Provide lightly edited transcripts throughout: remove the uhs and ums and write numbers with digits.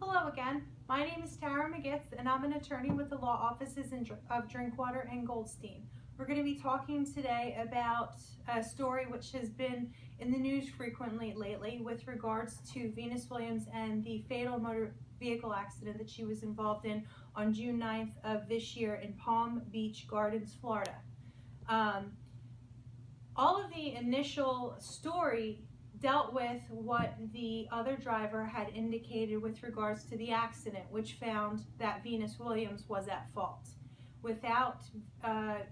Hello again. My name is Tara McGitz and I'm an attorney with the law offices of Drinkwater and Goldstein. We're going to be talking today about a story which has been in the news frequently lately with regards to Venus Williams and the fatal motor vehicle accident that she was involved in on June 9th of this year in Palm Beach Gardens, Florida. All of the initial story dealt with what the other driver had indicated with regards to the accident, which found that Venus Williams was at fault. Without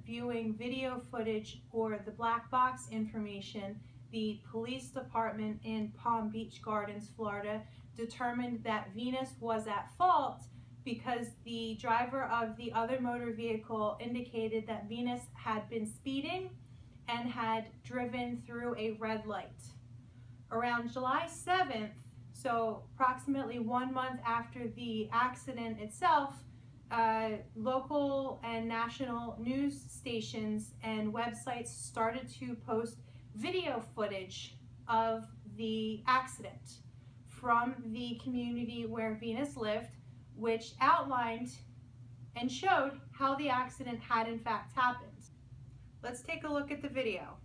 viewing video footage or the black box information, the police department in Palm Beach Gardens, Florida, determined that Venus was at fault because the driver of the other motor vehicle indicated that Venus had been speeding and had driven through a red light. Around July 7th, so approximately 1 month after the accident itself, local and national news stations and websites started to post video footage of the accident from the community where Venus lived, which outlined and showed how the accident had in fact happened. Let's take a look at the video.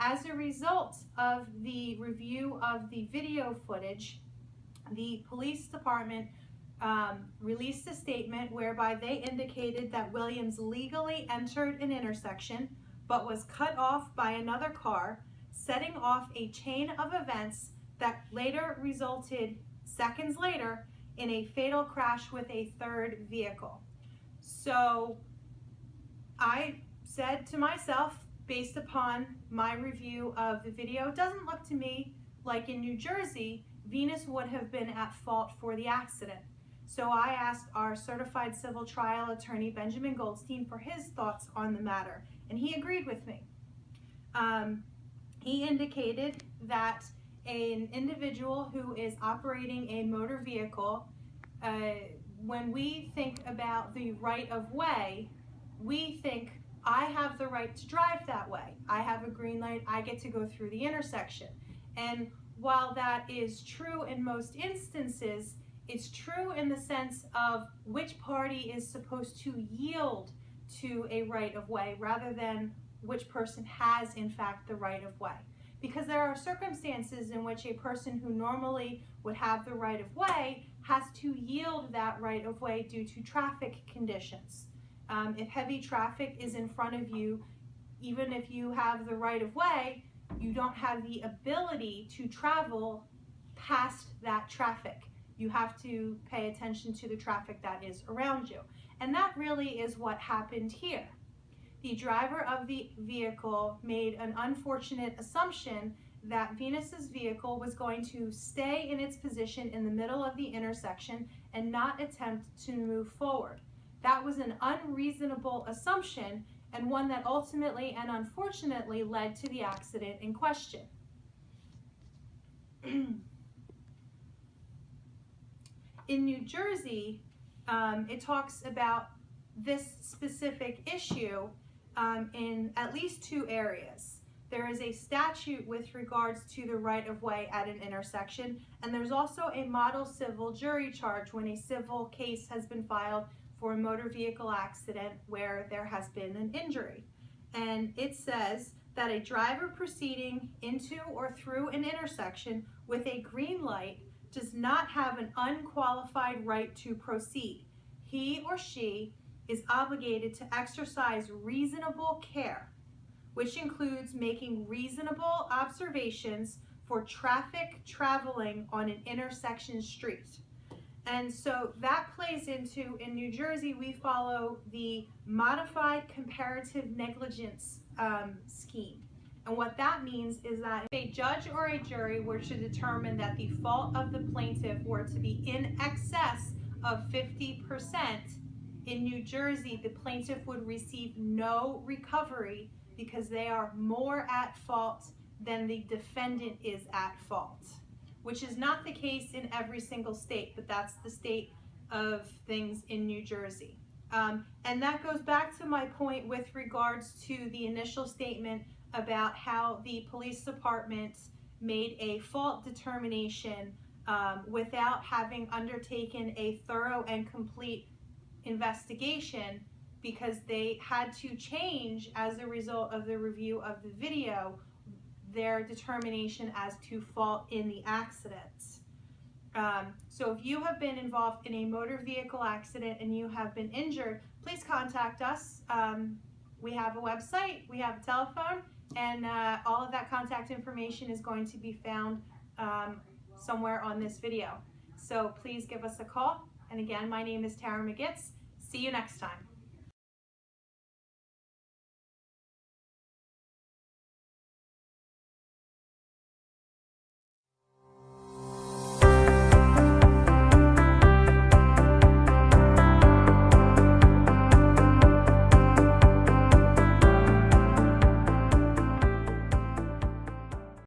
As a result of the review of the video footage, the police department released a statement whereby they indicated that Williams legally entered an intersection but was cut off by another car, setting off a chain of events that later resulted, seconds later, in a fatal crash with a third vehicle. So I said to myself, based upon my review of the video, it doesn't look to me like in New Jersey, Venus would have been at fault for the accident. So I asked our certified civil trial attorney, Benjamin Goldstein, for his thoughts on the matter, and he agreed with me. He indicated that an individual who is operating a motor vehicle, when we think about the right of way, we think, I have the right to drive that way. I have a green light, I get to go through the intersection. And while that is true in most instances, it's true in the sense of which party is supposed to yield to a right of way rather than which person has in fact the right of way. Because there are circumstances in which a person who normally would have the right of way has to yield that right of way due to traffic conditions. If heavy traffic is in front of you, even if you have the right of way, you don't have the ability to travel past that traffic. You have to pay attention to the traffic that is around you. And that really is what happened here. The driver of the vehicle made an unfortunate assumption that Venus's vehicle was going to stay in its position in the middle of the intersection and not attempt to move forward. That was an unreasonable assumption and one that ultimately and unfortunately led to the accident in question. In New Jersey, it talks about this specific issue in at least 2 areas. There is a statute with regards to the right of way at an intersection, and there's also a model civil jury charge when a civil case has been filed for a motor vehicle accident where there has been an injury. And it says that a driver proceeding into or through an intersection with a green light does not have an unqualified right to proceed. He or she is obligated to exercise reasonable care, which includes making reasonable observations for traffic traveling on an intersection street. And so that plays into, in New Jersey, we follow the modified comparative negligence scheme. And what that means is that if a judge or a jury were to determine that the fault of the plaintiff were to be in excess of 50%, in New Jersey, the plaintiff would receive no recovery because they are more at fault than the defendant is at fault, which is not the case in every single state, but that's the state of things in New Jersey. And that goes back to my point with regards to the initial statement about how the police department made a fault determination without having undertaken a thorough and complete investigation, because they had to change, as a result of the review of the video, their determination as to fault in the accidents. So if you have been involved in a motor vehicle accident and you have been injured, please contact us. We have a website, we have a telephone, and all of that contact information is going to be found somewhere on this video. So please give us a call. And again, my name is Tara McGitts. See you next time.